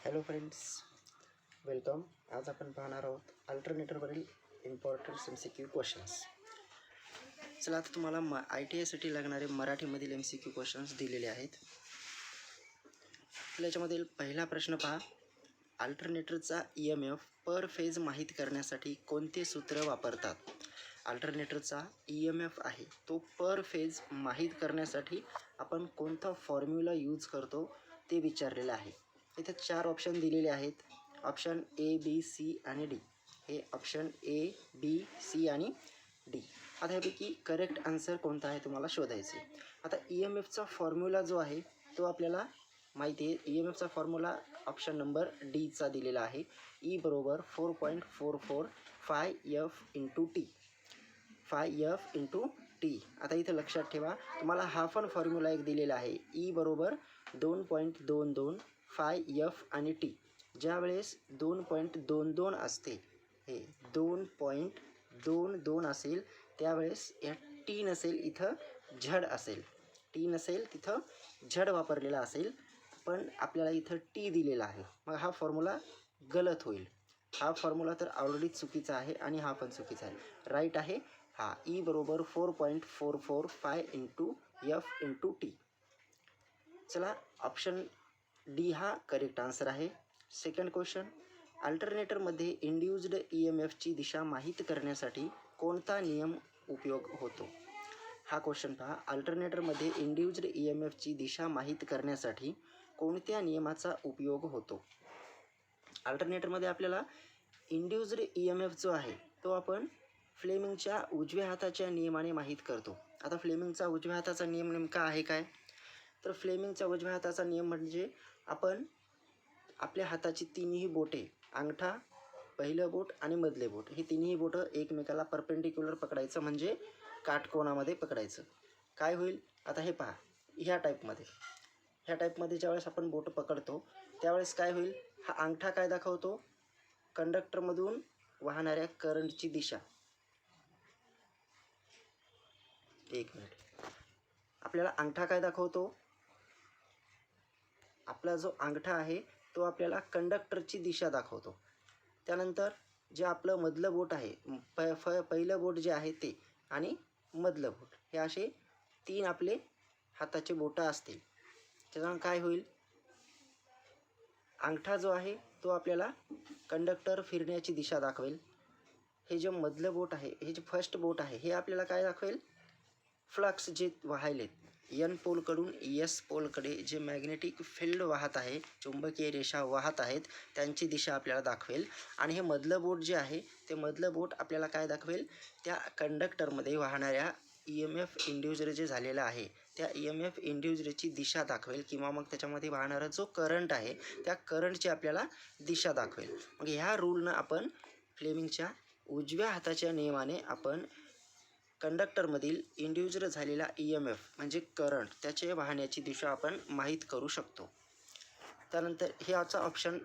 Hello friends, welcome. आज आपण पाहणार आहोत अल्टरनेटरवरील इम्पॉर्टंट MCQ क्वेश्चन्स. चला, आता तुम्हाला ITIसाठी लागणारे मराठीमधील MCQ क्वेश्चन्स दिलेले आहेत. याच्यामधील पहिला प्रश्न पहा. अल्टरनेटरचा EMF पर फेज माहीत करण्यासाठी कोणते सूत्र वापरतात? अल्टरनेटरचा EMF आहे तो पर फेज माहीत करण्यासाठी आपण कोणता फॉर्म्युला यूज करतो ते विचारलेलं आहे. इथे 4 ऑप्शन दिलेले आहेत. ऑप्शन A, B, C आणि D. हे ऑप्शन A, B, C आणि D. आता ह्यापैकी करेक्ट आन्सर कोणता आहे तुम्हाला शोधायचे. आता EMFचा फॉर्म्युला जो आहे तो आपल्याला माहिती आहे. EMFचा फॉर्म्युला ऑप्शन नंबर Dचा दिलेला आहे. E बरोबर 4.44 phi F into T. phi F into T. आता इथं लक्षात ठेवा, तुम्हाला हा पण फॉर्म्युला एक दिलेला आहे. E बरोबर 2.22 phi F आणि T. ज्यावेळेस 2.22 असते, हे 2.22 असेल त्यावेळेस या T नसेल, इथं झड असेल. T नसेल, तिथं झड वापरलेला असेल, पण आपल्याला इथं T दिलेला आहे. मग हा फॉर्म्युला गलत होईल. हा फॉर्म्युला तर ऑलरेडी चुकीचा आहे आणि हा पण चुकीचा आहे. राईट आहे हा. E बरोबर 4.44 phi into F into T. चला, ऑप्शन D हा करेक्ट आन्सर आहे. Second question. अल्टरनेटरमध्ये इंड्यूस्ड EMFची दिशा माहीत करण्यासाठी कोणता नियम उपयोग होतो? हा क्वेश्चन पहा. अल्टरनेटरमध्ये इंड्यूस्ड EMFची दिशा माहीत करण्यासाठी कोणत्या नियमाचा उपयोग होतो? अल्टरनेटरमध्ये आपल्याला इंड्यूस्ड EMF जो आहे तो आपण फ्लेमिंगच्या उजव्या हाताच्या नियमाने माहीत करतो. आता फ्लेमिंगचा उजव्या हाताचा नियम नेमका आहे काय? तर फ्लेमिंगच्या उजव्या हाताचा नियम म्हणजे आपण आपल्या हाताची तिन्ही बोटे, अंगठा, पहिलं बोट आणि मधले बोट, हे तिन्ही बोटं एकमेकाला परपेंडिक्युलर पकडायचं, म्हणजे काटकोनामध्ये पकडायचं. काय होईल? आता हे पहा, ह्या टाईपमध्ये ज्यावेळेस आपण बोटं पकडतो त्यावेळेस काय होईल? हा अंगठा काय दाखवतो? कंडक्टरमधून वाहणाऱ्या करंटची दिशा. एक मिनिट. आपल्याला अंगठा काय दाखवतो? आपला जो अंगठा आहे तो आपल्याला कंडक्टरची दिशा दाखवतो. त्यानंतर जे आपलं मधलं बोट आहे, पहिलं बोट जे आहे ते आणि मधलं बोट, हे असे 3 आपले हाताचे बोटं असतील. त्याच्यामुळे काय होईल? अंगठा जो आहे तो आपल्याला कंडक्टर फिरण्याची दिशा दाखवेल. हे जे मधलं बोट आहे, हे जे फर्स्ट बोट आहे, हे आपल्याला काय दाखवेल? फ्लक्स जे वाहायलेत N पोलकडून S पोलकडे जे मॅग्नेटिक फील्ड वाहत आहे, चुंबकीय रेषा वाहत आहेत, त्यांची दिशा आपल्याला दाखवेल. आणि हे मधलं बोट जे आहे ते मधलं बोट आपल्याला काय दाखवेल? त्या कंडक्टरमध्ये वाहणाऱ्या EMF इंड्यूस्ड जे झालेलं आहे त्या EMF इंड्यूस्डची दिशा दाखवेल, किंवा मग त्याच्यामध्ये वाहणारा जो करंट आहे त्या करंटची आपल्याला दिशा दाखवेल. मग ह्या रूलनं आपण फ्लेमिंगच्या उजव्या हाताच्या नियमाने आपण कंडक्टरमधील इंड्यूस्ड झालेला EMF म्हणजे करंट, त्याचे वाहण्याची दिशा आपण माहीत करू शकतो. त्यानंतर हे याचा ऑप्शन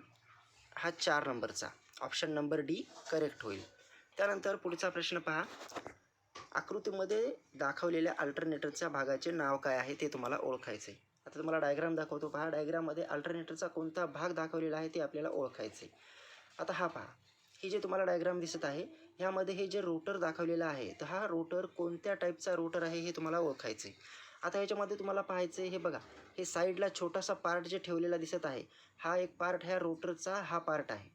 हा 4 नंबरचा ऑप्शन नंबर D करेक्ट होईल. त्यानंतर पुढचा प्रश्न पहा. आकृतीमध्ये दाखवलेल्या अल्टरनेटरच्या भागाचे नाव काय आहे ते तुम्हाला ओळखायचे. आता तुम्हाला डायग्राम दाखवतो, पहा. डायग्राममध्ये अल्टरनेटरचा कोणता भाग दाखवलेला आहे ते आपल्याला ओळखायचे. आता हा पहा, ही जे तुम्हाला डायग्राम दिसत आहे ह्यामध्ये हे जे रोटर दाखवलेलं आहे, तर हा रोटर कोणत्या टाईपचा रोटर आहे हे तुम्हाला ओळखायचे. आता ह्याच्यामध्ये तुम्हाला पाहायचं आहे, हे बघा, हे साईडला छोटासा पार्ट जे ठेवलेला दिसत आहे, हा एक पार्ट ह्या रोटरचा हा पार्ट आहे.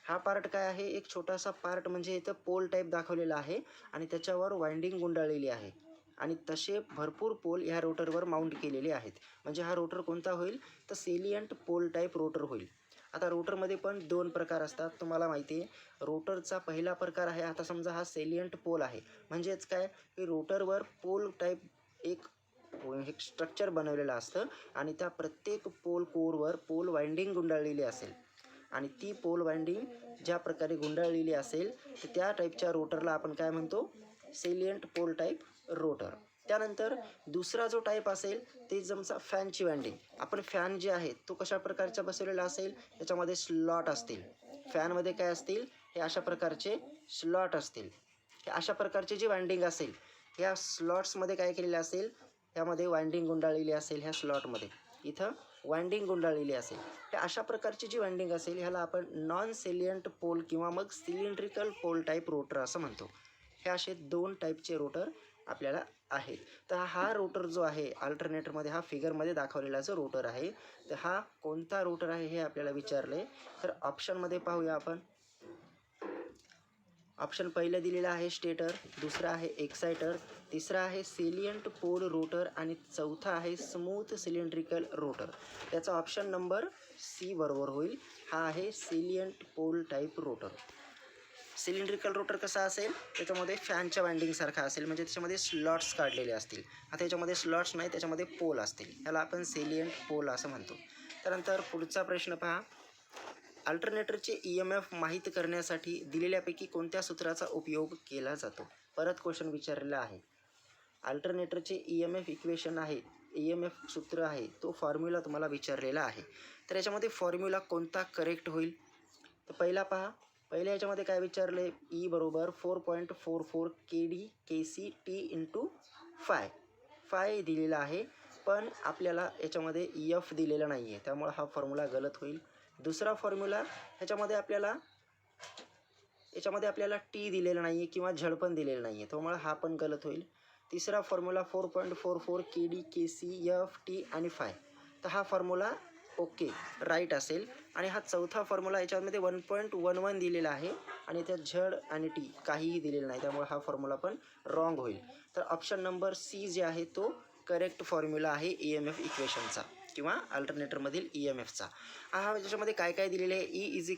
हा पार्ट काय आहे? एक छोटासा पार्ट, म्हणजे इथं पोल टाईप दाखवलेला आहे आणि त्याच्यावर वाइंडिंग गुंडाळलेली आहे आणि तसे भरपूर पोल ह्या रोटरवर माउंट केलेले आहेत. म्हणजे हा रोटर कोणता होईल? तर सेलियंट पोल टाईप रोटर होईल. आता रोटरमध्ये पण 2 प्रकार असतात, तुम्हाला माहिती आहे. रोटरचा पहिला प्रकार आहे, आता समजा हा सेलियंट पोल आहे, म्हणजेच काय, की रोटरवर पोल टाईप एक स्ट्रक्चर बनवलेलं असतं आणि त्या प्रत्येक पोल कोरवर पोल वाइंडिंग गुंडाळलेली असेल आणि ती पोल वाइंडिंग ज्या प्रकारे गुंडाळलेली असेल तर त्या टाईपच्या रोटरला आपण काय म्हणतो? Salient pole type rotor. त्यानंतर दुसरा जो टाईप असेल ते जमचा फॅनची वाइंडिंग. आपण फॅन जे आहे तो कशा प्रकारचा बसवलेला असेल? त्याच्यामध्ये स्लॉट असतील. फॅनमध्ये काय असतील? हे अशा प्रकारचे स्लॉट असतील. हे अशा प्रकारचे जे वाइंडिंग असेल, ह्या स्लॉट्समध्ये काय केलेलं असेल? ह्यामध्ये वाइंडिंग गुंडाळलेली असेल ह्या स्लॉटमध्ये. इथं वाइंडिंग गुंडाळलेली असेल, हे अशा प्रकारची जी वाइंडिंग असेल ह्याला आपण नॉन सेलियंट पोल किंवा मग सिलेंड्रिकल पोल टाईप रोटर असं म्हणतो. हे असे 2 टाईपचे रोटर आपल्याला आहेत. तर हा रोटर जो आहे अल्टरनेटरमध्ये, हा फिगरमध्ये दाखवलेला जो रोटर आहे, तर हा कोणता रोटर आहे हे आपल्याला विचारले. तर ऑप्शनमध्ये पाहूया आपण. ऑप्शन पहिलं दिलेलं आहे स्टेटर, दुसरा आहे एक्सायटर, तिसरा आहे सेलियंट पोल रोटर आणि चौथा आहे स्मूथ सिलेंड्रिकल रोटर. याचा ऑप्शन नंबर सी बरोबर होईल. हा आहे salient pole type rotor. Cylindrical rotor कसा असेल, त्याच्यामध्ये फॅनच्या वाइंडिंगसारखा असेल, म्हणजे त्याच्यामध्ये स्लॉट्स काढलेले असतील. आता याच्यामध्ये स्लॉट्स नाही, त्याच्यामध्ये पोल असतील, याला आपण सेलियंट पोल असं म्हणतो. त्यानंतर पुढचा प्रश्न पहा. अल्टरनेटरचे EMF माहीत करण्यासाठी दिलेल्यापैकी कोणत्या सूत्राचा उपयोग केला जातो? परत क्वेश्चन विचारलेला आहे. अल्टरनेटरचे EMF इक्वेशन आहे, EMF सूत्र आहे, तो फॉर्म्युला तुम्हाला विचारलेला आहे. तर याच्यामध्ये फॉर्म्युला कोणता करेक्ट होईल? तर पहिला पहा. पहिल्या याच्यामध्ये काय विचारले, E बरोबर 4.44 KD KC T × फाय दिलेला आहे, पण आपल्याला याच्यामध्ये F दिलेला नाही आहे, त्यामुळे हा फॉर्म्युला गलत होईल. दुसरा फॉर्म्युला याच्यामध्ये आपल्याला टी दिलेलं नाही आहे किंवा झड पण दिलेलं नाही आहे, त्यामुळे हा पण गलत होईल. तिसरा फॉर्म्युला 4.44 KD KC FT आणि फाय, तर हा फॉर्म्युला ओके राईट असेल. आणि हा चौथा फॉर्म्युला याच्यामध्ये 1.11 दिलेला आहे आणि त्यात झड आणि टी काहीही दिलेलं नाही, त्यामुळे हा फॉर्म्युला पण रॉंग होईल. तर ऑप्शन नंबर सी जे आहे तो करेक्ट फॉर्म्युला आहे EMF इक्वेशनचा किंवा अल्टरनेटरमधील EMFचा. हा याच्यामध्ये काय काय दिलेलं आहे, E =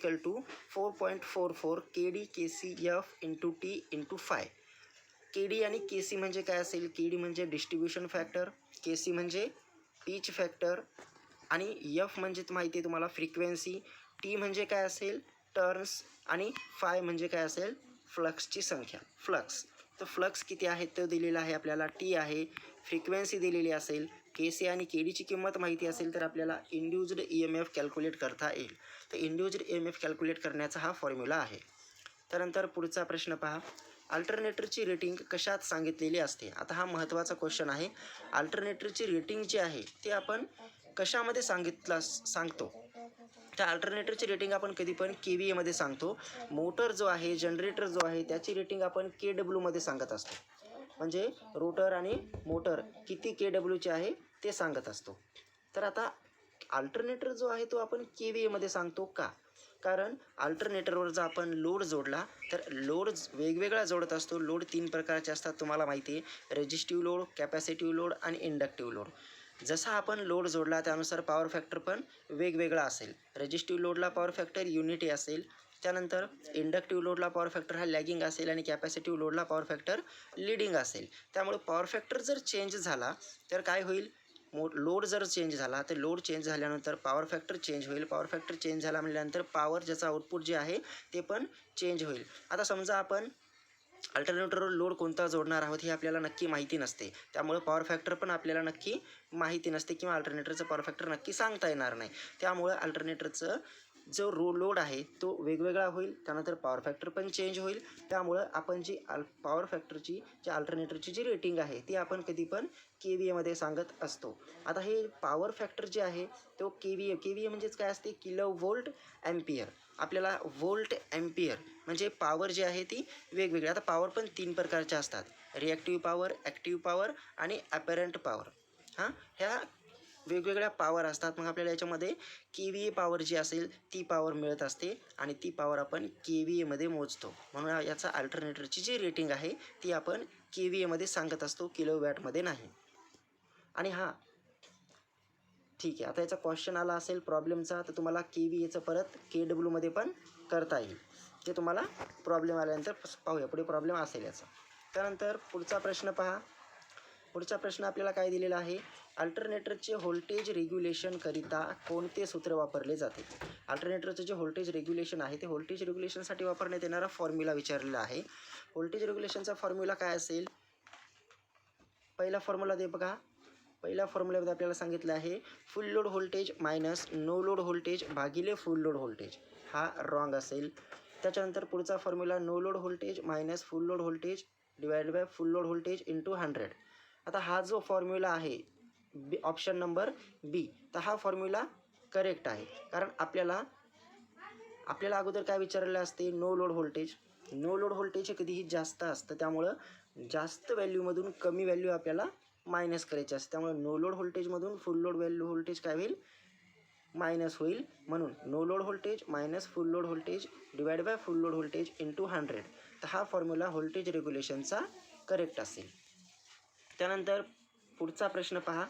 4.44 KD KC F × T × five. KD आणि KC म्हणजे काय असेल, KD म्हणजे डिस्ट्रीब्युशन फॅक्टर, KC म्हणजे पीच फॅक्टर आणि F म्हणजे माहिती आहे तुम्हाला फ्रिक्वेन्सी, T म्हणजे काय असेल टर्न्स आणि फाय म्हणजे काय असेल फ्लक्सची संख्या, फ्लक्स. तर फ्लक्स किती आहे तो दिलेला आहे आपल्याला, T आहे, फ्रिक्वेन्सी दिलेली असेल, KC आणि KDची किंमत माहिती असेल तर आपल्याला इंड्युस्ड EMF कॅल्क्युलेट करता येईल. तर इंड्युस्ड EMF कॅल्क्युलेट करण्याचा हा फॉर्म्युला आहे. त्यानंतर पुढचा प्रश्न पहा. अल्टरनेटरची रेटिंग कशात सांगितलेली असते? आता हा महत्त्वाचा क्वेश्चन आहे. अल्टरनेटरची रेटिंग जी आहे ते आपण कशामध्ये सांगतो? त्या अल्टरनेटरची रेटिंग आपण कधी पण KVA मध्ये सांगतो. मोटर जो आहे, जनरेटर जो आहे, त्याची रेटिंग आपण KW मध्ये सांगत असतो. म्हणजे रोटर आणि मोटर किती KWचे आहे ते सांगत असतो. तर आता अल्टरनेटर जो आहे तो आपण KVA मध्ये सांगतो का? कारण अल्टरनेटरवर जर आपण लोड जोडला तर लोड वेगवेगळा जोडत असतो. लोड 3 प्रकारचे असतात, तुम्हाला माहिती आहे, रेजिस्टिव्ह लोड, कॅपॅसिटिव्ह लोड आणि इंडक्टिव्ह लोड. जसा आपण लोड जोडला त्यानुसार पॉवर फॅक्टर पण वेगवेगळा असेल. रेजिस्टिव्ह लोडला पॉवर फॅक्टर युनिटी असेल, त्यानंतर इंडक्टिव्ह लोडला पॉवर फॅक्टर हा लॅगिंग असेल आणि कॅपॅसिटिव्ह लोडला पॉवर फॅक्टर लीडिंग असेल. त्यामुळे पॉवर फॅक्टर जर चेंज झाला तर काय होईल, लोड जर चेंज झाला तर लोड चेंज झाल्यानंतर पॉवर फॅक्टर चेंज होईल. पॉवर फॅक्टर चेंज झाला म्हटल्यानंतर पॉवर ज्याचं आउटपुट जे आहे ते पण चेंज होईल. आता समजा आपण अल्टरनेटरवर लोड कोणता जोडणार आहोत हे आपल्याला नक्की माहिती नसते, त्यामुळे पॉवर फॅक्टर पण आपल्याला नक्की माहिती नसते किंवा अल्टरनेटरचं पॉवर फॅक्टर नक्की सांगता येणार नाही. त्यामुळे अल्टरनेटरचं जो लोड आहे तो वेगवेगळा होईल, त्यानंतर पॉवर फॅक्टर पण चेंज होईल. त्यामुळं आपण जी पॉवर फॅक्टरची जी अल्टरनेटरची जी रेटिंग आहे ती आपण कधी पण KVA मध्ये सांगत असतो. आता हे पॉवर फॅक्टर जे आहे तो KVA म्हणजेच काय असते, किलोव्होल्ट ॲम्पियर. आपल्याला व्होल्ट ॲम्पियर म्हणजे पॉवर जी आहे ती वेगवेगळी. आता पॉवर पण 3 प्रकारच्या असतात, रिॲक्टिव्ह पॉवर, ॲक्टिव्ह पॉवर आणि ॲपरंट पॉवर. ह्या वेगवेगळ्या पॉवर असतात. मग आपल्याला याच्यामध्ये KVA पॉवर जी असेल ती पॉवर मिळत असते आणि ती पॉवर आपण KVA मध्ये मोजतो. म्हणून याचा अल्टरनेटरची जी रेटिंग आहे ती आपण KVA मध्ये सांगत असतो, किलोवॅटमध्ये नाही. आणि ठीक आहे, आता याचा क्वेश्चन आला असेल प्रॉब्लेमचा तर तुम्हाला KVAचं परत KW मध्ये पण करता येईल. ते तुम्हाला प्रॉब्लेम आल्यानंतर पाहूया, पुढे प्रॉब्लेम असेल याचा. त्यानंतर पुढचा प्रश्न पहा. पुढचा प्रश्न आपल्याला काय दिलेला आहे, अल्टरनेटरचे व्होल्टेज रेग्युलेशन करिता कोणते सूत्र वापरले जाते? अल्टरनेटरचं जे व्होल्टेज रेग्युलेशन आहे ते व्होल्टेज रेग्युलेशनसाठी वापरण्यात येणारा फॉर्म्युला विचारलेला आहे. व्होल्टेज रेग्युलेशनचा फॉर्म्युला काय असेल? पहिला फॉर्म्युला दे बघा. पहिल्या फॉर्म्युल्यामध्ये आपल्याला सांगितलं आहे full load voltage minus no load voltage भागिले फुल लोड व्होल्टेज, हा रॉंग असेल. त्याच्यानंतर पुढचा formula no load voltage minus full load voltage divided by full load voltage × 100. आता हा जो फॉर्म्युला आहे बी, ऑप्शन नंबर बी. तर हा फॉर्म्युला करेक्ट आहे. कारण आपल्याला अगोदर काय विचारलेलं असते, no load voltage. No load voltage हे कधीही जास्त असतं, त्यामुळं जास्त व्हॅल्यूमधून कमी व्हॅल्यू आपल्याला मायनस करायची असते. त्यामुळे नो लोड व्होल्टेजमधून फुल लोड व्होल्टेज काय होईल, मायनस होईल. म्हणून no load voltage minus full load voltage divide by full load voltage into 100. तर हा फॉर्म्युला व्होल्टेज रेग्युलेशनचा करेक्ट असेल. त्यानंतर पुढचा प्रश्न पहा.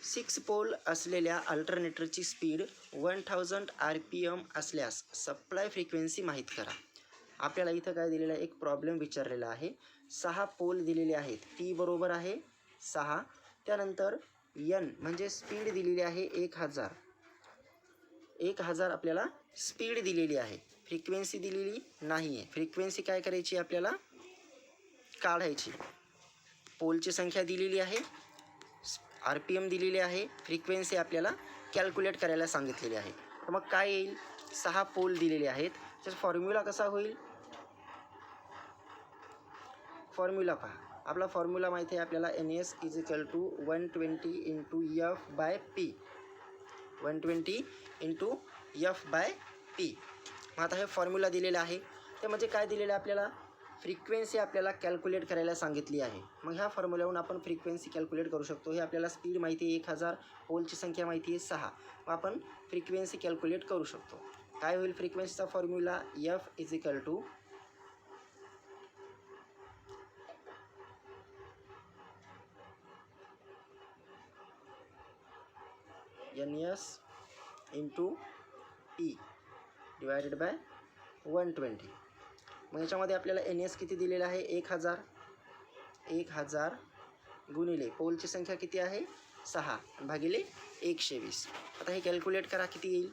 6 पोल असलेल्या अल्टरनेटरची स्पीड 1000 RPM असल्यास सप्लाय फ्रिक्वेन्सी माहीत करा. आपल्याला इथं काय दिलेलं आहे, एक प्रॉब्लेम विचारलेला आहे. 6 पोल दिलेले आहेत, P बरोबर आहे 6. त्यानंतर N म्हणजे स्पीड दिलेली आहे 1000 आपल्याला स्पीड दिलेली आहे, फ्रिक्वेन्सी दिलेली नाही आहे. फ्रिक्वेन्सी काय करायची, आपल्याला काढायची. पोलची संख्या दिलेली आहे, RPM दिलेली आहे, फ्रिक्वेन्सी आपल्याला कॅल्क्युलेट करायला सांगितलेली आहे. तर मग काय येईल, 6 पोल दिलेले आहेत. त्याचा फॉर्म्युला कसा होईल, फॉर्म्युला पहा. आपला फॉर्म्युला माहिती आहे आपल्याला, NS = 120 × F/P. 120 × F/P. मग आता हे फॉर्म्युला दिलेलं आहे. ते म्हणजे काय दिलेलं आहे, आपल्याला फ्रिक्वेन्सी आपल्याला कॅल्क्युलेट करायला सांगितली आहे. मग ह्या फॉर्म्युल्यावरून आपण फ्रिक्वेन्सी कॅल्क्युलेट करू शकतो. हे आपल्याला स्पीड माहिती आहे 1000, पोलची संख्या माहिती आहे 6. मग आपण फ्रिक्वेन्सी कॅल्क्युलेट करू शकतो. काय होईल फ्रिक्वेन्सीचा formula, F = NS × P divided by 120. मग याच्यामध्ये आपल्याला NS किती दिलेला आहे, 1000 गुणिले पोलची संख्या किती आहे 6 भागिले 120. आता हे कॅल्क्युलेट करा, किती येईल,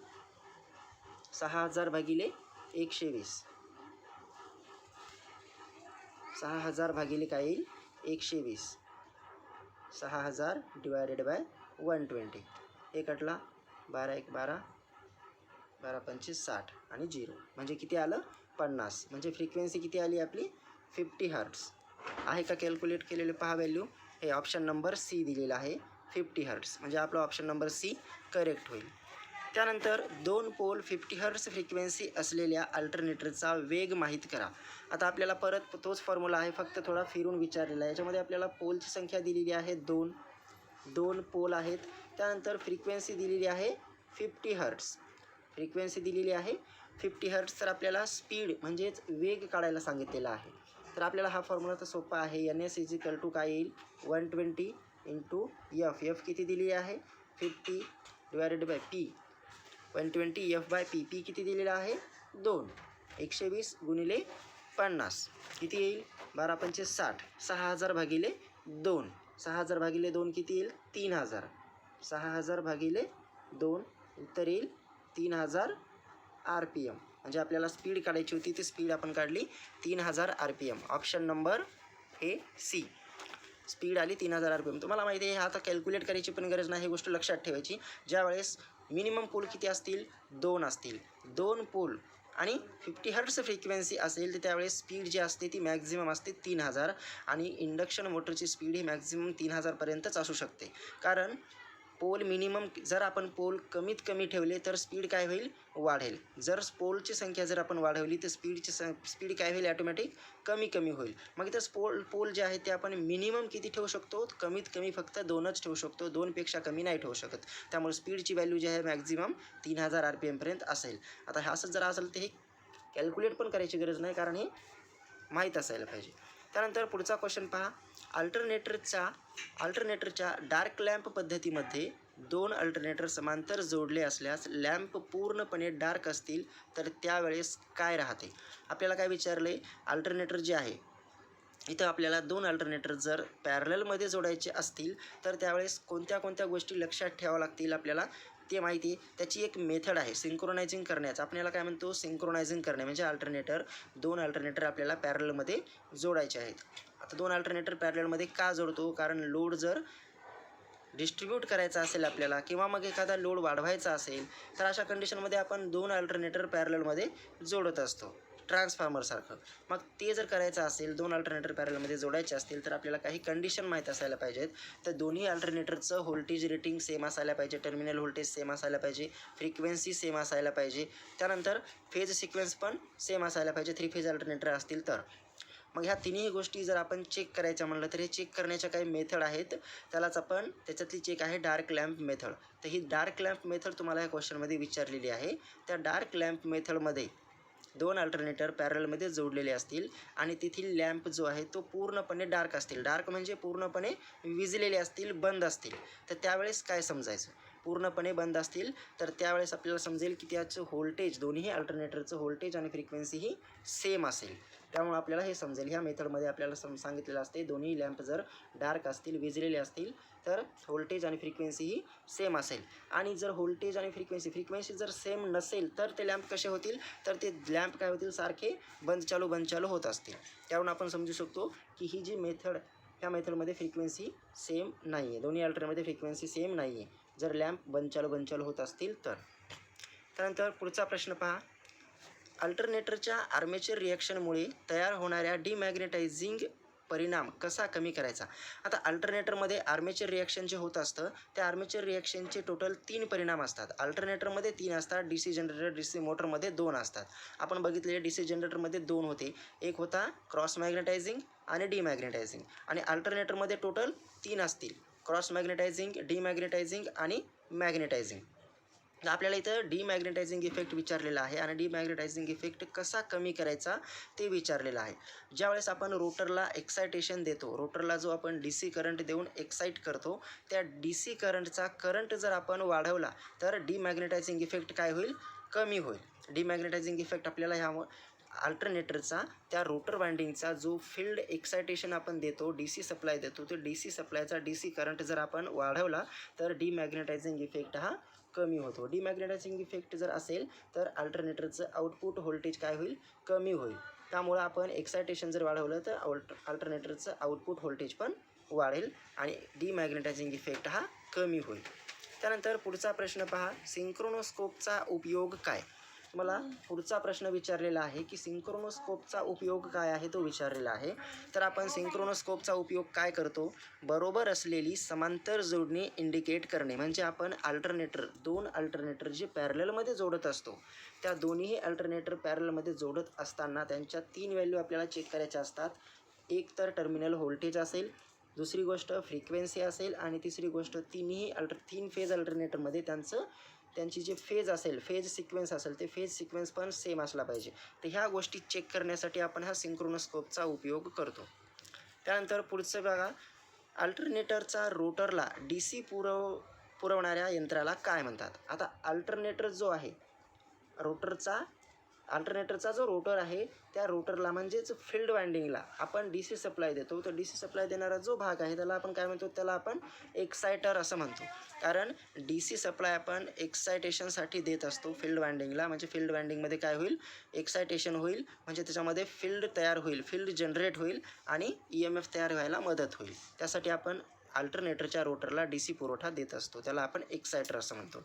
6000 भागिले 120. 6000 भागिले काय येईल, 120. 6000 डिवायडेड बाय 120. एक अटला 12 × 1 = 12, 12 × 5 = 60 आणि 0 म्हणजे किती आलं, 50. म्हणजे फ्रिक्वेन्सी किती आली आपली, 50 हर्ट्स. आहे का कॅल्क्युलेट केलेले, पहा व्हॅल्यू. हे ऑप्शन नंबर सी दिलेलं आहे 50 हर्ट्स. म्हणजे आपला ऑप्शन नंबर सी करेक्ट होईल. त्यानंतर 2 पोल 50 हर्ट्स फ्रिक्वेन्सी असलेल्या अल्टरनेटरचा वेग माहीत करा. आता आपल्याला परत तोच फॉर्म्युला आहे, फक्त थोडा फिरून विचारलेला आहे. याच्यामध्ये आपल्याला पोलची संख्या दिलेली आहे 2 पोल आहेत. त्यानंतर फ्रिक्वेन्सी दिलेली आहे 50 हर्ट्स. फ्रिक्वेन्सी दिलेली आहे 50 हर्ट्स. तर आपल्याला स्पीड म्हणजेच वेग काढायला सांगितलेला आहे. तर आपल्याला हा फॉर्म्युला तर सोपा आहे. NS = काय येईल, 120 × F. F किती दिली आहे, 50 divided by P. 120 F/P. P किती दिलेला आहे, 2. 120 गुणिले 50 किती येईल, 12 × 5 = 60. 6000 भागिले 2. 6000 भागिले 2 किती येईल, 3000. 6000 भागिले 2 उत्तर येईल 3000 RPM. म्हणजे आपल्याला स्पीड काढायची होती, ती स्पीड आपण काढली 3000 RPM. ऑप्शन नंबर हे सी, स्पीड आली 3000 RPM. तुम्हाला माहिती आहे, आता कॅल्क्युलेट करायची पण गरज नाही, ही गोष्ट लक्षात ठेवायची. ज्यावेळेस मिनिमम पोल किती असतील, 2 असतील, 2 पोल आणि 50 हर्ट्स फ्रिक्वेन्सी असेल, तर त्यावेळेस स्पीड जी असते ती मॅक्झिमम असते 3000. आणि इंडक्शन मोटरची स्पीड ही मॅक्झिमम 3000पर्यंतच असू शकते. कारण पोल मिनिमम, जर आपण पोल कमीत कमी ठेवले तर स्पीड काय होईल, वाढेल. जर पोलची संख्या जर आपण वाढवली तर स्पीड काय होईल, ॲटोमॅटिक कमी होईल. मग इथं पोल जे आहे ते आपण मिनिमम किती ठेवू शकतो, कमीत कमी फक्त 2च ठेवू शकतो, 2पेक्षा कमी नाही ठेवू शकत. त्यामुळे स्पीडची व्हॅल्यू जी आहे मॅक्झिमम 3000 RPMपर्यंत असेल. आता हे असं जर असेल तर हे कॅल्क्युलेट पण करायची गरज नाही, कारण हे माहीत असायला पाहिजे. त्यानंतर पुढचा क्वेश्चन पहा. अल्टरनेटरच्या डार्क लॅम्प पद्धतीमध्ये 2 अल्टरनेटर समांतर जोडले असल्यास लॅम्प पूर्णपणे डार्क असतील तर त्यावेळेस काय राहते. आपल्याला काय विचारलं आहे, अल्टरनेटर जे आहे इथं आपल्याला 2 अल्टरनेटर जर पॅरललमध्ये जोडायचे असतील तर त्यावेळेस कोणत्या गोष्टी लक्षात ठेवाव्या लागतील आपल्याला, ते माहिती आहे. त्याची एक मेथड आहे सिंक्रोनायझिंग करण्याचं. आपल्याला काय म्हणतो, सिंक्रोनायझिंग करणे म्हणजे 2 अल्टरनेटर आपल्याला पॅरललमध्ये जोडायचे आहेत. आता 2 अल्टरनेटर पॅरललमध्ये का जोडतो, कारण लोड जर डिस्ट्रीब्यूट करायचा असेल आपल्याला, किंवा मग एखादा लोड वाढवायचा असेल, तर अशा कंडिशनमध्ये आपण 2 अल्टरनेटर पॅरललमध्ये जोडत असतो. ट्रान्सफॉर्मरसारखं. मग ते जर करायचं असेल, 2 अल्टरनेटर पॅरलमध्ये जोडायचे असतील, तर आपल्याला काही कंडिशन माहीत असायला पाहिजेत. तर दोन्ही अल्टरनेटरचं व्होल्टेज रेटिंग सेम असायला पाहिजे, टर्मिनल व्होल्टेज सेम असायला पाहिजे, फ्रिक्वेन्सी सेम असायला पाहिजे, त्यानंतर फेज सिक्वेन्स पण सेम असायला पाहिजे 3 फेज अल्टरनेटर असतील तर. मग ह्या तिन्ही गोष्टी जर आपण चेक करायच्या म्हणलं तर हे चेक करण्याच्या काही मेथड आहेत. त्याच्यातली चेक आहे डार्क लॅम्प मेथड. तर ही डार्क लॅम्प मेथड तुम्हाला या क्वेश्चनमध्ये विचारलेली आहे. त्या डार्क लॅम्प मेथडमध्ये 2 अल्टरनेटर पॅरलमध्ये जोडलेले असतील आणि तेथील लॅम्प जो आहे तो पूर्णपणे डार्क असतील. डार्क म्हणजे पूर्णपणे विझलेले असतील, बंद असतील. तर त्यावेळेस काय समजायचं? पूर्णपणे बंद असतील तर त्यावेळेस आपल्याला समजेल की त्याचं व्होल्टेज, दोन्ही अल्टरनेटरचं व्होल्टेज आणि फ्रिक्वेन्सी ही सेम असेल. त्यामुळे आपल्याला हे समजेल. ह्या मेथडमध्ये आपल्याला सांगितलेलं असते दोन्ही लॅम्प जर डार्क असतील, विझलेले असतील तर व्होल्टेज आणि फ्रिक्वेन्सी ही सेम असेल. आणि जर व्होल्टेज आणि फ्रिक्वेन्सी जर सेम नसेल तर ते लॅम्प कसे होतील? तर ते लॅम्प काय होतील? सारखे बंद चालू होत असतील. त्यावरून आपण समजू शकतो की ही जी मेथड, ह्या मेथडमध्ये फ्रिक्वेन्सी सेम नाही आहे. दोन्ही अल्टरनेटरमध्ये फ्रिक्वेन्सी सेम नाही आहे जर लॅम्प बंद चालू होत असतील तर. त्यानंतर पुढचा प्रश्न पहा. अल्टरनेटरच्या आर्मेचर रिॲक्शनमुळे तयार होणाऱ्या डिमॅग्नेटायझिंग परिणाम कसा कमी करायचा? आता अल्टरनेटरमध्ये आर्मेचर रिॲक्शन जे होत असतं, त्या आर्मेचर रिॲक्शनचे टोटल 3 परिणाम असतात. अल्टरनेटरमध्ये 3 असतात, DC जनरेटर, DC मोटरमध्ये 2 असतात. आपण बघितलेले DC जनरेटरमध्ये 2 होते. एक होता क्रॉस मॅग्नेटायझिंग आणि डिमॅग्नेटायझिंग. आणि अल्टरनेटरमध्ये टोटल 3 असतील, क्रॉस मॅग्नेटायझिंग, डिमॅग्नेटायझिंग आणि मॅग्नेटायझिंग. आपल्याला इथं डिमॅग्नेटायझिंग इफेक्ट विचारलेला आहे आणि डिमॅग्नेटायझिंग इफेक्ट कसा कमी करायचा ते विचारलेलं आहे. ज्यावेळेस आपण रोटरला एक्सायटेशन देतो, रोटरला जो आपण DC करंट देऊन एक्साईट करतो, त्या DC करंटचा करंट जर आपण वाढवला तर डिमॅग्नेटायझिंग इफेक्ट काय होईल? कमी होईल. डिमॅग्नेटायझिंग इफेक्ट आपल्याला ह्या अल्टरनेटरचा, त्या रोटर वाइंडिंगचा जो फील्ड एक्सायटेशन आपण देतो, DC सप्लाय देतो, तो DC सप्लायचा DC करंट जर आपण वाढवला तर डिमॅग्नेटायझिंग इफेक्ट हा कमी होतो. डिमॅग्नेटायझिंग इफेक्ट जर असेल तर अल्टरनेटरचं आउटपुट व्होल्टेज काय होईल? कमी होईल. त्यामुळं आपण एक्सायटेशन जर वाढवलं तर अल्टरनेटरचं आउटपुट व्होल्टेज पण वाढेल आणि डिमॅग्नेटायझिंग इफेक्ट हा कमी होईल. त्यानंतर पुढचा प्रश्न पहा. सिंक्रोनोस्कोपचा उपयोग काय? मला पुढचा प्रश्न विचारलेला आहे की सिंक्रोनोस्कोपचा उपयोग काय आहे, तो विचारलेला आहे. तर आपण सिंक्रोनोस्कोपचा उपयोग काय करतो? बरोबर असलेली समांतर जोडणी इंडिकेट करणे. म्हणजे आपण दोन अल्टरनेटर जे पॅरललमध्ये जोडत असतो, त्या दोन्ही अल्टरनेटर पॅरललमध्ये जोडत असताना त्यांच्या 3 व्हॅल्यू आपल्याला चेक करायच्या असतात. एक तर टर्मिनल व्होल्टेज असेल, दुसरी गोष्ट फ्रिक्वेन्सी असेल आणि तिसरी गोष्ट 3 फेज अल्टरनेटरमध्ये त्यांची जे फेज सिक्वेन्स असेल, ते फेज सिक्वेन्स पण सेम असला पाहिजे. तर ह्या गोष्टी चेक करण्यासाठी आपण हा सिंक्रोनोस्कोपचा उपयोग करतो. त्यानंतर पुढचं बघा. अल्टरनेटरचा रोटरला DC पुरवणाऱ्या यंत्राला काय म्हणतात? आता अल्टरनेटर जो आहे, अल्टरनेटरचा जो रोटर आहे, त्या रोटरला म्हणजेच फील्ड वाइंडिंगला आपण DC सप्लाय देतो. तर DC सप्लाय देणारा जो भाग आहे त्याला आपण काय म्हणतो? त्याला आपण एक्सायटर असं म्हणतो. कारण DC सप्लाय आपण एक्सायटेशनसाठी देत असतो फील्ड वाइंडिंगला. म्हणजे फील्ड वाइंडिंगमध्ये काय होईल? एक्सायटेशन होईल, म्हणजे त्याच्यामध्ये फील्ड तयार होईल, फील्ड जनरेट होईल आणि EMF तयार व्हायला मदत होईल. त्यासाठी आपण अल्टरनेटरच्या रोटरला DC पुरवठा देत असतो. त्याला आपण एक्सायटर असं म्हणतो.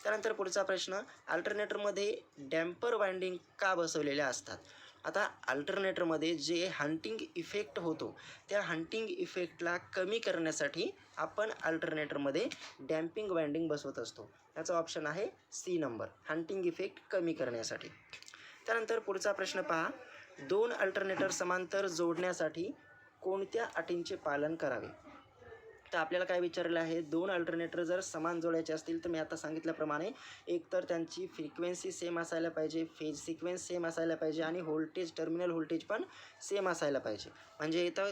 त्यानंतर पुढचा प्रश्न. अल्टरनेटरमध्ये डॅम्पर वाइंडिंग का बसवलेल्या असतात? आता अल्टरनेटरमध्ये जे हंटिंग इफेक्ट होतो, त्या हंटिंग इफेक्टला कमी करण्यासाठी आपण अल्टरनेटरमध्ये डॅम्पिंग वाइंडिंग बसवत असतो. त्याचा ऑप्शन आहे C नंबर, हंटिंग इफेक्ट कमी करण्यासाठी. त्यानंतर पुढचा प्रश्न पहा. 2 अल्टरनेटर समांतर जोडण्यासाठी कोणत्या अटींचे पालन करावे? तर आपल्याला काय विचारलेलं आहे? 2 अल्टरनेटर जर समान जोडायचे असतील तर मी आता सांगितल्याप्रमाणे एकतर त्यांची फ्रिक्वेन्सी सेम असायला पाहिजे, फेज सिक्वेन्स सेम असायला पाहिजे आणि टर्मिनल व्होल्टेज पण सेम असायला पाहिजे. म्हणजे इथं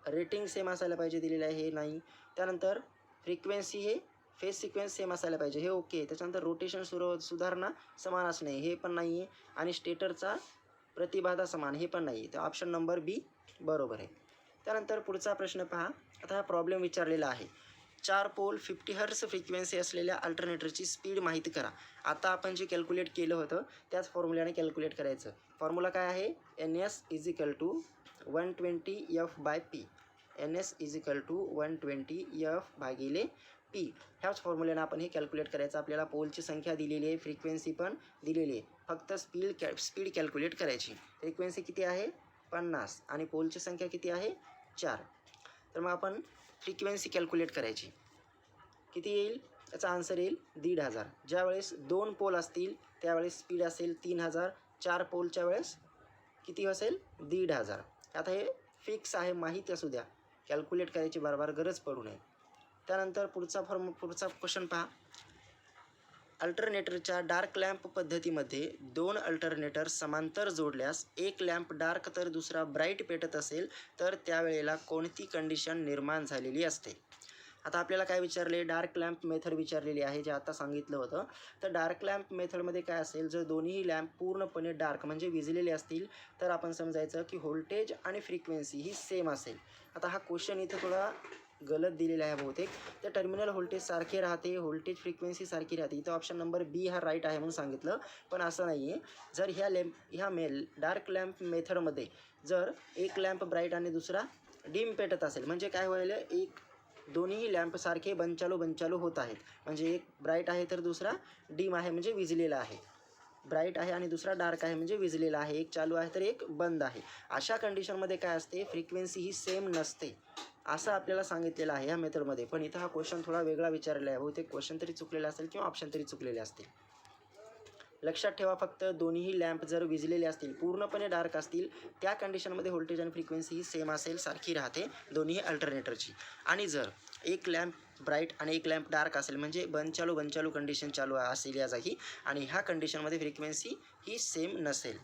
रेटिंग सेम असायला पाहिजे दिलेलं आहे, हे नाही. त्यानंतर फ्रिक्वेन्सी हे फेज सिक्वेन्स सेम असायला पाहिजे, हे ओके. त्याच्यानंतर रोटेशन सुधारणा समान असणे, हे पण नाही आहे. आणि स्टेटरचा प्रतिबाधा समान, हे पण नाही आहे. तर ऑप्शन नंबर B बरोबर आहे. त्यानंतर पुढचा प्रश्न पहा. आता हा प्रॉब्लेम विचारलेला आहे. 4 पोल 50 हर्ट्झ फ्रिक्वेन्सी असलेल्या अल्टरनेटरची स्पीड माहिती करा. आता आपण जे कॅल्क्युलेट केलं होतं त्याच फॉर्म्युल्याने कॅल्क्युलेट करायचं. फॉर्म्युला काय आहे? NS = 120 F/P. NS = 120 F/P. P ह्याच फॉर्म्युल्यानं आपण हे कॅल्क्युलेट करायचं. आपल्याला पोलची संख्या दिलेली आहे, फ्रिक्वेन्सी पण दिलेली आहे, फक्त स्पीड कॅल्क्युलेट करायची. फ्रिक्वेन्सी किती आहे 50 आणि पोलची संख्या किती आहे 4. तर मग आपण फ्रिक्वेन्सी कॅल्क्युलेट करायची. किती येईल याचा आन्सर येईल 1500. ज्यावेळेस 2 पोल असतील त्यावेळेस स्पीड असेल 3000, 4 पोलच्या वेळेस किती असेल 1500. आता हे फिक्स आहे, माहीत असू द्या, कॅल्क्युलेट करायची बार गरज पडू नये. त्यानंतर पुढचा क्वेश्चन पहा. अल्टरनेटरच्या डार्क लॅम्प पद्धतीमध्ये 2 अल्टरनेटर समांतर जोडल्यास एक लॅम्प डार्क तर दुसरा ब्राईट पेटत असेल तर त्यावेळेला कोणती कंडिशन निर्माण झालेली असते. आता आपल्याला काय विचारले, डार्क लॅम्प मेथड विचारलेली आहे, जे आता सांगितलं होतं. तर डार्क लॅम्प मेथडमध्ये काय असेल, जर दोन्ही लॅम्प पूर्णपणे डार्क म्हणजे विझलेले असतील तर आपण समजायचं की व्होल्टेज आणि फ्रिक्वेन्सी ही सेम असेल. आता हा क्वेश्चन इथं थोडा गलत दिलेला आहे बहुतेक. तर टर्मिनल व्होल्टेज सारखे राहते, व्होल्टेज फ्रिक्वेन्सी सारखी राहते. इथं ऑप्शन नंबर बी हा राईट आहे म्हणून सांगितलं, पण असं नाही आहे. जर ह्या डार्क लॅम्प मेथडमध्ये जर एक लॅम्प ब्राईट आणि दुसरा डिम पेटत असेल म्हणजे काय होईल, दोन्ही लॅम्प सारखे बंचालू होत आहेत. म्हणजे एक ब्राईट आहे तर दुसरा डिम आहे म्हणजे विझलेला आहे, ब्राईट आहे आणि दुसरा डार्क आहे म्हणजे विझलेला आहे, एक चालू आहे तर एक बंद आहे. अशा कंडिशनमध्ये काय असते, फ्रिक्वेन्सी ही सेम नसते असं आपल्याला सांगितलेलं आहे या मेथडमध्ये. पण इथं हा क्वेश्चन थोडा वेगळा विचारलेला आहे, बहुतेक क्वेश्चन तरी चुकलेला असेल किंवा ऑप्शन तरी चुकलेले असतील. लक्षात ठेवा, फक्त दोन्ही लॅम्प जर विझलेले असतील, पूर्णपणे डार्क असतील, त्या कंडिशनमध्ये व्होल्टेज आणि फ्रिक्वेन्सी ही सेम असेल, सारखी राहते दोन्ही अल्टरनेटरची. आणि जर एक लॅम्प ब्राईट आणि एक लॅम्प डार्क असेल म्हणजे बंचालू कंडिशन चालू असेल या जागी, आणि ह्या कंडिशनमध्ये फ्रिक्वेन्सी ही सेम नसेल.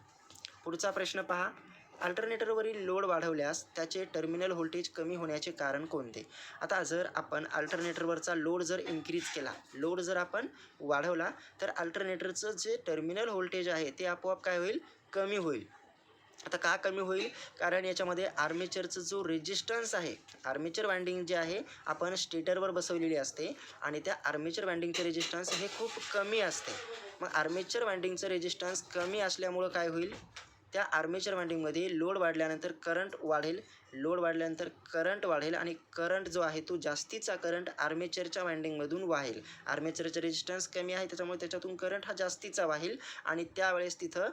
पुढचा प्रश्न पहा. अल्टरनेटरवरील लोड वाढवल्यास त्याचे टर्मिनल व्होल्टेज कमी होण्याचे कारण कोणते. आता जर आपण अल्टरनेटरवरचा लोड जर इन्क्रीज केला, लोड जर आपण वाढवला तर अल्टरनेटरचं जे टर्मिनल व्होल्टेज आहे ते आपोआप काय होईल, कमी होईल. आता का कमी होईल, कारण याच्यामध्ये आर्मेचरचं जो रेजिस्टन्स आहे, आर्मेचर वाइंडिंग जे आहे आपण स्टेटरवर बसवलेली असते आणि त्या आर्मेचर वाइंडिंगचे रेजिस्टन्स हे खूप कमी असते. मग आर्मेचर वाइंडिंगचं रेजिस्टन्स कमी असल्यामुळं काय होईल, त्या आर्मेचर वाइंडिंगमध्ये लोड वाढल्यानंतर करंट वाढेल आणि करंट जो आहे तो जास्तीचा करंट आर्मेचरच्या वाइंडिंगमधून वाहेल. आर्मेचरचं रेजिस्टन्स कमी आहे त्याच्यामुळे त्याच्यातून करंट हा जास्तीचा वाहेल आणि त्यावेळेस तिथं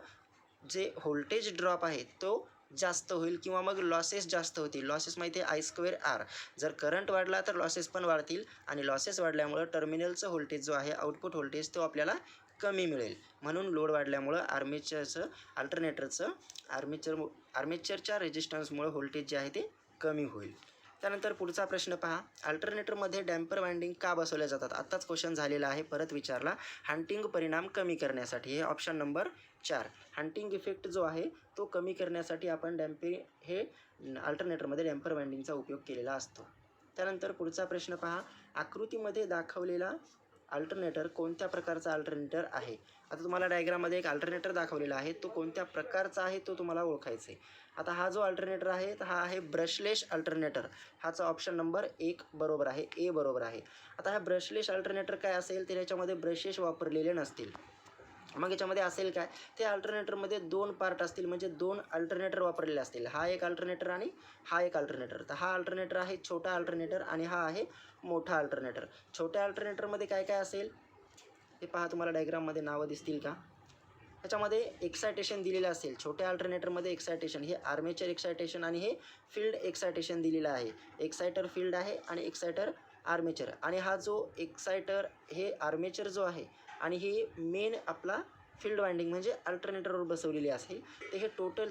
जे व्होल्टेज ड्रॉप आहे तो जास्त होईल किंवा मग लॉसेस जास्त होतील. लॉसेस माहिती आहे I²R. जर करंट वाढला तर लॉसेस पण वाढतील आणि लॉसेस वाढल्यामुळं टर्मिनलचं व्होल्टेज जो आहे, आउटपुट व्होल्टेज, तो आपल्याला कमी मिळेल. म्हणून लोड वाढल्यामुळं आर्मेचरच्या रेजिस्टन्समुळे व्होल्टेज जे आहे ते कमी होईल. त्यानंतर पुढचा प्रश्न पहा. अल्टरनेटरमध्ये डॅम्पर वाइंडिंग का बसवल्या जातात. आत्ताच क्वेश्चन झालेला आहे, परत विचारला. हंटिंग परिणाम कमी करण्यासाठी, हे ऑप्शन नंबर 4. हंटिंग इफेक्ट जो आहे तो कमी करण्यासाठी आपण अल्टरनेटरमध्ये डॅम्पर वाइंडिंगचा उपयोग केलेला असतो. त्यानंतर पुढचा प्रश्न पहा. आकृतीमध्ये दाखवलेला अल्टरनेटर कोणत्या प्रकारचा अल्टरनेटर आहे. आता तुम्हाला डायग्राममध्ये एक अल्टरनेटर दाखवलेला आहे, तो कोणत्या प्रकारचा आहे तो तुम्हाला ओळखायचा आहे. आता हा जो अल्टरनेटर आहे हा आहे ब्रशलेस अल्टरनेटर. हाचा ऑप्शन नंबर 1 बरोबर आहे, ए बरोबर आहे. आता हा ब्रशलेस अल्टरनेटर काय असेल तर याच्यामध्ये ब्रशेस वापरलेले नसतील. मग याच्यामध्ये असेल काय, त्या अल्टरनेटरमध्ये 2 पार्ट असतील म्हणजे 2 अल्टरनेटर वापरलेले असतील. हा एक अल्टरनेटर आणि हा एक अल्टरनेटर. तर हा अल्टरनेटर आहे छोटा अल्टरनेटर आणि हा आहे मोठा अल्टरनेटर. छोट्या अल्टरनेटरमध्ये काय काय असेल ते पहा, तुम्हाला डायग्राममध्ये नावं दिसतील का. ह्याच्यामध्ये एक्सायटेशन दिलेलं असेल. छोट्या अल्टरनेटरमध्ये एक्सायटेशन, हे आर्मेचर एक्सायटेशन आणि हे फील्ड एक्सायटेशन दिलेलं आहे. एक्सायटर फील्ड आहे आणि एक्सायटर आर्मेचर. आणि हा जो एक्सायटर हे आर्मेचर जो आहे आणि ही मेन आपला फील्ड वाइंडिंग म्हणजे अल्टरनेटरवर बसवलेली असेल. तर हे टोटल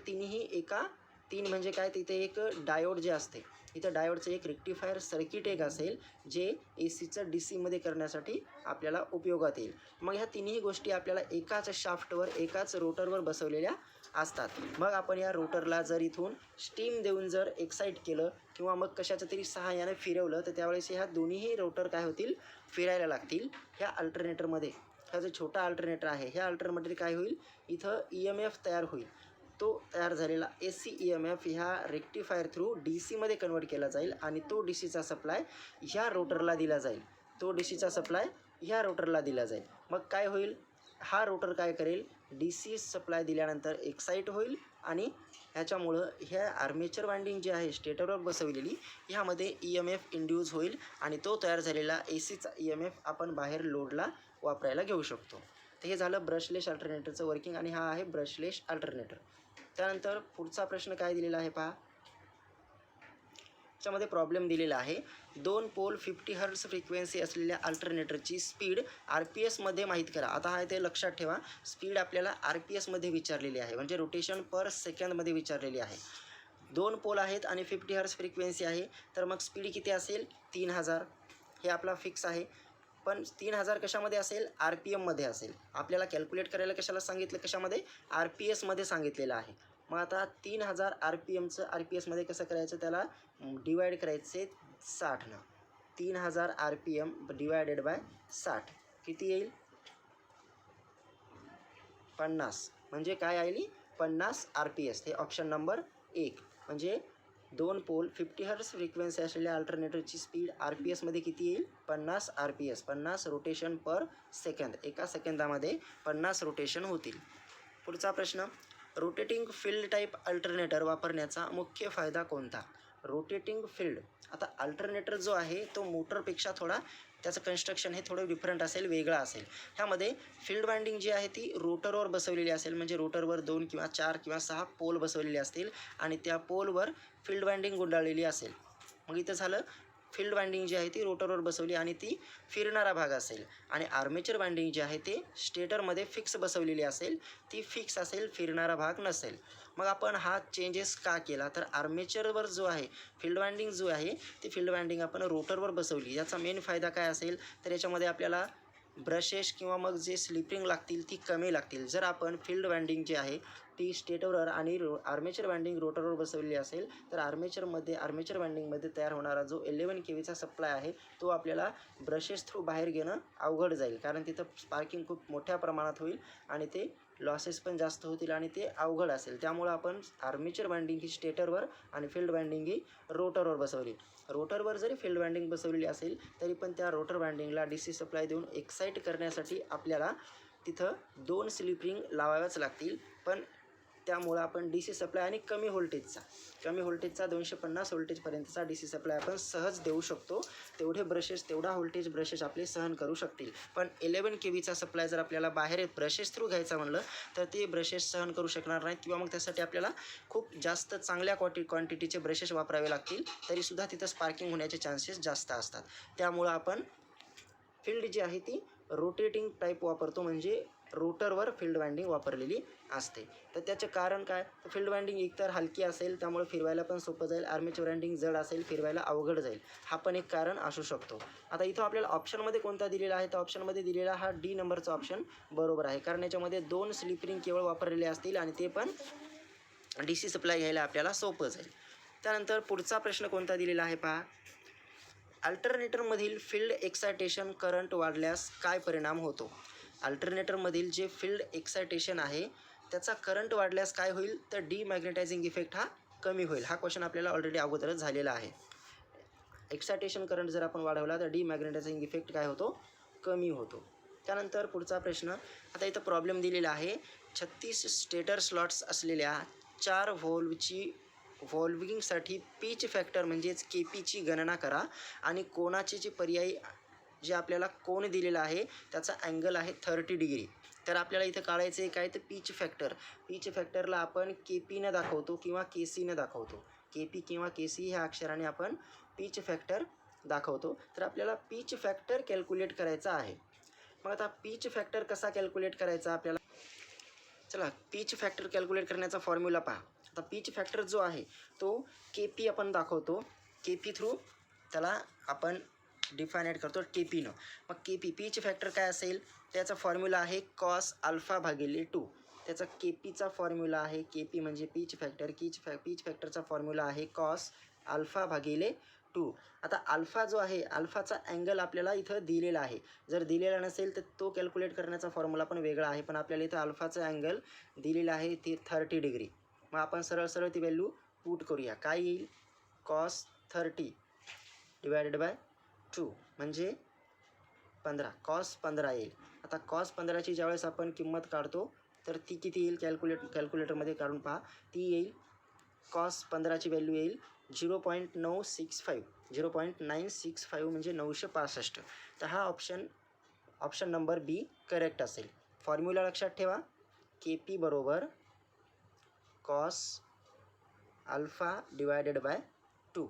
तीन म्हणजे काय, तिथे एक डायोड जे असते, इथं डायोडचं एक रेक्टिफायर सर्किट एक असेल जे ACचं DC करण्यासाठी आपल्याला उपयोगात येईल. मग ह्या तिन्ही गोष्टी आपल्याला एकाच शाफ्टवर, एकाच रोटरवर बसवलेल्या असतात. मग आपण या रोटरला जर इथून स्टीम देऊन जर एक्साईट केलं किंवा मग कशाच्या तरी सहाय्याने फिरवलं तर त्यावेळेस ह्या दोन्हीही रोटर काय होतील, फिरायला लागतील. ह्या अल्टरनेटरमध्ये हा जो छोटा अल्टरनेटर आहे ह्या अल्टरनेटरमध्ये काय होईल, इथं EMF तयार होईल. तो तयार झालेला AC EMF ह्या रेक्टिफायर थ्रू DC कन्वर्ट केला जाईल आणि तो DCचा सप्लाय ह्या रोटरला दिला जाईल. मग काय होईल, हा रोटर काय करेल, DC सप्लाय दिल्यानंतर एक्साईट होईल आणि ह्याच्यामुळं ह्या आर्मेचर वाइंडिंग जी आहे स्टेटरवर बसवलेली ह्यामध्ये EMF इंड्यूस होईल आणि तो तयार झालेला ACचा EMF आपण बाहेर लोडला वापरायला घेऊ शकतो. तर हे झालं ब्रशलेस अल्टरनेटरचं वर्किंग आणि हा आहे ब्रशलेस अल्टरनेटर. त्यानंतर पुढचा प्रश्न काय दिलेला आहे पहा. त्याच्यामध्ये प्रॉब्लेम दिलेला आहे 2 पोल 50 हर्ट्झ फ्रिक्वेन्सी असलेल्या अल्टरनेटरची स्पीड RPS मध्ये माहीत करा. आता हा ते लक्षात ठेवा, स्पीड आपल्याला RPS मध्ये विचारलेली आहे, म्हणजे रोटेशन पर सेकंदमध्ये विचारलेली आहे. 2 पोल आहेत आणि 50 हर्ट्झ फ्रिक्वेन्सी आहे, तर मग स्पीड किती असेल 3000. हे आपला फिक्स आहे. पण 3000 कशामध्ये असेल, RPM मध्ये असेल. आपल्याला कॅल्क्युलेट करायला कशाला सांगितलं, कशामध्ये, RPS मध्ये सांगितलेलं आहे. मग आता 3000 RPMचं RPS मध्ये कसं करायचं, त्याला डिवाइड करायचे 60नं. 3000 RPM डिवायडेड बाय 60 किती येईल, 50. म्हणजे काय येईल, 50 RPS. हे ऑप्शन नंबर 1. म्हणजे 2 पोल 50 हर्ट्झ फ्रिक्वेन्सी असलेल्या अल्टरनेटरची स्पीड RPS मध्ये किती येईल, 50 RPS, 50 रोटेशन पर सेकंद. एका सेकंदामध्ये 50 रोटेशन होतील. पुढचा प्रश्न, रोटेटिंग फील्ड टाईप अल्टरनेटर वापरण्याचा मुख्य फायदा कोणता. रोटेटिंग फील्ड, आता अल्टरनेटर जो आहे तो मोटरपेक्षा थोडा त्याचं कन्स्ट्रक्शन हे थोडं डिफरंट असेल, वेगळं असेल. ह्यामध्ये फील्ड वाइंडिंग जी आहे ती रोटरवर बसवलेली असेल, म्हणजे रोटरवर 2 किंवा 4 किंवा 6 पोल बसवलेले असतील आणि त्या पोलवर फील्ड वाइंडिंग गुंडाळलेली असेल. मग इथं झालं फील्ड वाइंडिंग जी आहे ती रोटरवर बसवली आणि ती फिरणारा भाग असेल. आणि आर्मेचर वाइंडिंग जी आहे ते स्टेटरमध्ये फिक्स बसवलेली असेल, ती फिक्स असेल, फिरणारा भाग नसेल. मग आपण हा चेंजेस का केला, तर आर्मेचरवर जो आहे फील्ड वाइंडिंग जो आहे ती फील्ड वाइंडिंग आपण रोटरवर बसवली. याचा मेन फायदा काय असेल, तर याच्यामध्ये आपल्याला ब्रशेस किंवा मग जे स्लिपिंग लागतील ती कमी लागतील. जर आपण फील्ड वाइंडिंग जी आहे ती स्टेटरवर आणि आर्मेचर वाइंडिंग रोटरवर बसवलेली असेल, तर आर्मेचर वाइंडिंगमध्ये तयार होणारा जो 11 kVचा सप्लाय आहे तो आपल्याला ब्रशेस थ्रू बाहेर घेणं अवघड जाईल, कारण तिथं स्पार्किंग खूप मोठ्या प्रमाणात होईल आणि ते लॉसेस पण जास्त होतील आणि ते अवघड असेल. त्यामुळं आपण आर्मेचर वाइंडिंग ही स्टेटरवर आणि फील्ड वाइंडिंग ही रोटरवर बसवली. रोटरवर जरी फील्ड वाइंडिंग बसवलेली असेल तरी पण त्या रोटर वाइंडिंगला DC सप्लाय देऊन एक्साईट करण्यासाठी आपल्याला तिथं 2 स्लिप रिंग लावाव्याच लागतील. पण त्यामुळं आपण DC सप्लाय आणि कमी व्होल्टेजचा 250 व्होल्टेजपर्यंतचा DC सप्लाय आपण सहज देऊ शकतो. तेवढा व्होल्टेज ब्रशेस आपले सहन करू शकतील. पण 11 kVचा सप्लाय जर आपल्याला बाहेर ब्रशेस थ्रू घ्यायचा म्हणलं तर ते ब्रशेस सहन करू शकणार नाहीत किंवा मग त्यासाठी आपल्याला खूप जास्त चांगल्या क्वांटिटीचे ब्रशेस वापरावे लागतील, तरीसुद्धा तिथं स्पार्किंग होण्याचे चान्सेस जास्त असतात. त्यामुळं आपण फील्ड जी आहे ती रोटेटिंग टाईप वापरतो, म्हणजे रोटरवर फील्ड वाइंडिंग वापरलेली असते. तर त्याचे कारण काय, तर फील्ड वाइंडिंग एकतर हलकी असेल त्यामुळे फिरवायला पण सोपं जाईल, आर्मेचर वाइंडिंग जड असेल फिरवायला अवघड जाईल. हा पण एक कारण असू शकतो. आता इथं आपल्याला ऑप्शनमध्ये कोणता दिलेला आहे, तर ऑप्शनमध्ये दिलेला हा D नंबरचा ऑप्शन बरोबर आहे, कारण याच्यामध्ये 2 स्लिप रिंग केवळ वापरलेले असतील आणि ते पण DC सप्लाय घ्यायला आपल्याला सोपं जाईल. त्यानंतर पुढचा प्रश्न कोणता दिलेला आहे पहा. अल्टरनेटरमधील फील्ड एक्सायटेशन करंट वाढल्यास काय परिणाम होतो. अल्टरनेटरमधील जे फील्ड एक्सायटेशन आहे त्याचा करंट वाढल्यास काय होईल, तर डिमॅग्नेटायझिंग इफेक्ट हा कमी होईल. हा क्वेश्चन आपल्याला ऑलरेडी अगोदरच झालेला आहे. एक्सायटेशन करंट जर आपण वाढवला तर डिमॅग्नेटायझिंग इफेक्ट काय होतो, कमी होतो. त्यानंतर पुढचा प्रश्न, आता इथं प्रॉब्लेम दिलेला आहे 36 स्टेटर स्लॉट्स असलेल्या 4 व्हॉल्विंगसाठी पीच फॅक्टर म्हणजेच KPची गणना करा आणि कोनाचे जे पर्यायी जे आपल्याला कोन दिलेला आहे त्याचा अँगल आहे 30 डिग्री. तर आपल्याला इथं काढायचं आहे काय, तर पीच फॅक्टरला आपण KPनं दाखवतो किंवा KCनं दाखवतो. KP किंवा KC ह्या अक्षराने आपण पीच फॅक्टर दाखवतो. तर आपल्याला पीच फॅक्टर कॅल्क्युलेट करायचा आहे. मग आता पीच फॅक्टर कसा कॅल्क्युलेट करायचा आपल्याला, चला पीच फॅक्टर कॅल्क्युलेट करण्याचा फॉर्म्युला पहा. आता पीच फॅक्टर जो आहे तो KP आपण दाखवतो, KP थ्रू त्याला आपण डिफायनेट करतो KPनं. मग पीच फॅक्टर काय असेल, त्याचा फॉर्म्युला आहे cos α/2. त्याचा KPचा फॉर्म्युला आहे, KP म्हणजे पीच फॅक्टर, पीच फॅक्टरचा फॉर्म्युला आहे cos α/2. आता अल्फा जो आहे, अल्फाचा अँगल आपल्याला इथं दिलेला आहे. जर दिलेला नसेल तर तो कॅल्क्युलेट करण्याचा फॉर्म्युला पण वेगळा आहे, पण आपल्याला इथं अल्फाचा अँगल दिलेला आहे ते 30 डिग्री. मग आपण सरळ ती व्हॅल्यू पुट करूया. काय येईल, cos 30 डिवायडेड बाय 2 म्हणजे 15, cos 15 येईल. आता कॉस 15ची ज्यावेळेस आपण किंमत काढतो तर ती किती येईल कॅल्क्युलेटरमध्ये काढून पहा. ती येईल कॉस 15ची व्हॅल्यू येईल 0.965 0.965 म्हणजे 965. तर हा ऑप्शन नंबर बी करेक्ट असेल. फॉर्म्युला लक्षात ठेवा, के पी बरोबर कॉस अल्फा डिवायडेड बाय 2.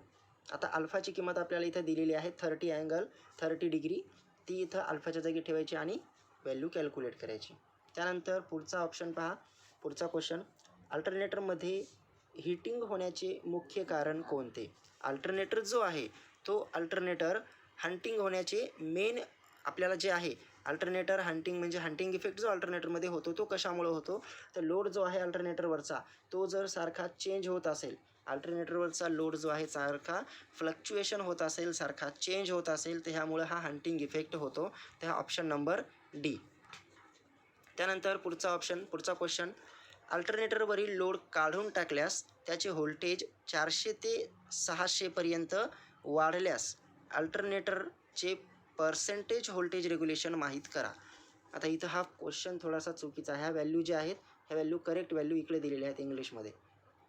आता अल्फाची किंमत आपल्याला इथं दिलेली आहे 30 डिग्री. ती इथं अल्फाच्या जागी ठेवायची आणि व्हॅल्यू कॅल्क्युलेट करायची. त्यानंतर पुढचा ऑप्शन पहा, पुढचा क्वेश्चन, अल्टरनेटरमध्ये हीटिंग होण्याचे मुख्य कारण कोणते? अल्टरनेटर जो आहे तो अल्टरनेटर हंटिंग होण्याचे मेन आपल्याला जे आहे, अल्टरनेटर हंटिंग म्हणजे हंटिंग इफेक्ट जो अल्टरनेटरमध्ये होतो तो कशामुळे होतो? तर लोड जो आहे अल्टरनेटरवरचा तो जर सारखा चेंज होत असेल, अल्टरनेटरवरचा लोड जो आहे सारखा फ्लक्च्युएशन होत असेल, सारखा चेंज होत असेल, तर ह्यामुळे हा हंटिंग इफेक्ट होतो. तर हा ऑप्शन नंबर डी. त्यानंतर पुढचा क्वेश्चन, अल्टरनेटरवरील लोड काढून टाकल्यास त्याचे व्होल्टेज 400 ते 600 पर्यंत वाढल्यास अल्टरनेटरचे पर्सेंटेज व्होल्टेज रेग्युलेशन माहीत करा. आता इथं हा क्वेश्चन थोडासा चुकीचा आहे. ह्या व्हॅल्यू ज्या आहेत ह्या व्हॅल्यू करेक्ट व्हॅल्यू इकडे दिलेल्या आहेत इंग्लिशमध्ये.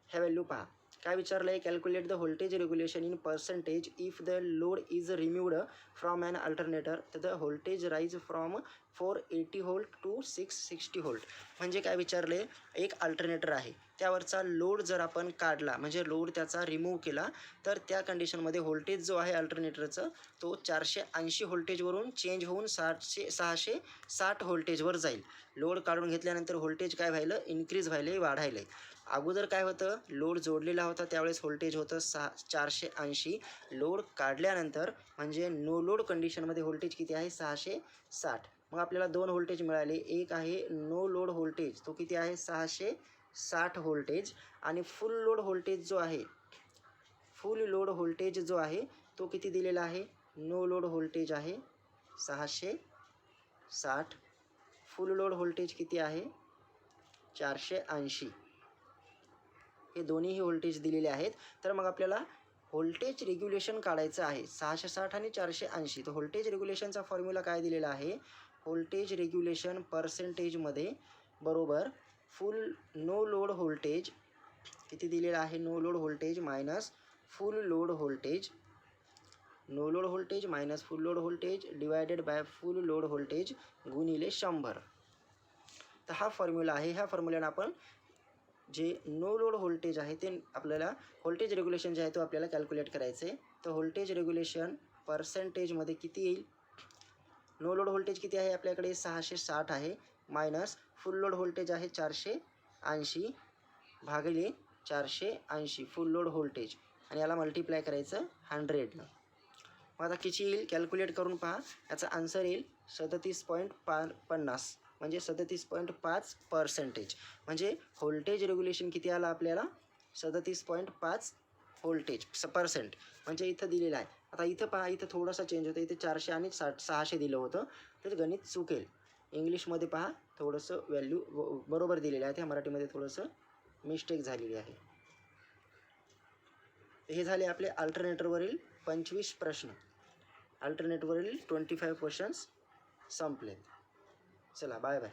ह्या व्हॅल्यू पहा काय विचारलं आहे, calculate the voltage regulation in percentage if the load is removed from an alternator तर the voltage rise from 480 volt to 660 volt. म्हणजे काय विचारले, एक अल्टरनेटर आहे त्यावरचा लोड जर आपण काढला म्हणजे लोड त्याचा रिमूव्ह केला तर त्या कंडिशनमध्ये व्होल्टेज जो आहे अल्टरनेटरचं तो 480 व्होल्टेजवरून चेंज होऊन 660 व्होल्टेजवर जाईल. लोड काढून घेतल्यानंतर व्होल्टेज काय व्हायलं, इन्क्रीज व्हायले, वाढायले. अगोदर काय होतं, लोड जोडलेला होता त्यावेळेस व्होल्टेज होतं 480. लोड काढल्यानंतर म्हणजे नो लोड कंडिशनमध्ये व्होल्टेज किती आहे 660. मग आपल्याला दोन व्होल्टेज मिळाले, एक आहे नो लोड व्होल्टेज तो किती आहे 660 व्होल्टेज आणि फुल लोड व्होल्टेज जो आहे तो किती दिलेला आहे, नो लोड व्होल्टेज आहे 660, फुल लोड व्होल्टेज किती आहे 480. हे दोन्हीही व्होल्टेज दिलेले आहेत. तर मग आपल्याला व्होल्टेज रेग्युलेशन काढायचं आहे 660 आणि 480. तर व्होल्टेज रेग्युलेशनचा फॉर्म्युला काय दिलेला आहे, व्होल्टेज रेग्युलेशन पर्सेंटेजमध्ये बरोबर फुल नो लोड व्होल्टेज किती दिलेला आहे, no load voltage minus full load voltage, no load voltage minus full load voltage divided by full load voltage गुणिले 100. तर हा फॉर्म्युला आहे. ह्या फॉर्म्युल्यानं आपण जे नो लोड व्होल्टेज आहे ते आपल्याला व्होल्टेज रेग्युलेशन जे आहे तो आपल्याला कॅल्क्युलेट करायचं आहे. तर व्होल्टेज रेग्युलेशन पर्सेंटेजमध्ये किती येईल, नो लोड व्होल्टेज किती आहे आपल्याकडे 660 आहे मायनस फुल लोड व्होल्टेज आहे 480 भागिले 480 फुल लोड व्होल्टेज आणि याला मल्टिप्लाय करायचं 100. मग आता किती येईल कॅल्क्युलेट करून पहा, याचा आन्सर येईल 37.50 म्हणजे 37.5%. म्हणजे व्होल्टेज रेग्युलेशन किती आलं आपल्याला 37.5 व्होल्टेज %. म्हणजे इथं दिलेलं आहे. आता इथं पहा, इथं थोडासा चेंज होतं, इथे 400 आणि 600 दिलं होतं, तर गणित चुकेल. इंग्लिशमध्ये पहा थोडंसं व्हॅल्यू बरोबर दिलेलं आहे, त्या मराठीमध्ये थोडंसं मिस्टेक झालेली आहे. हे झाले आपले अल्टरनेटरवरील 25 प्रश्न. अल्टरनेटवरील 25 क्वेश्चन्स संपलेत. चला बाय बाय.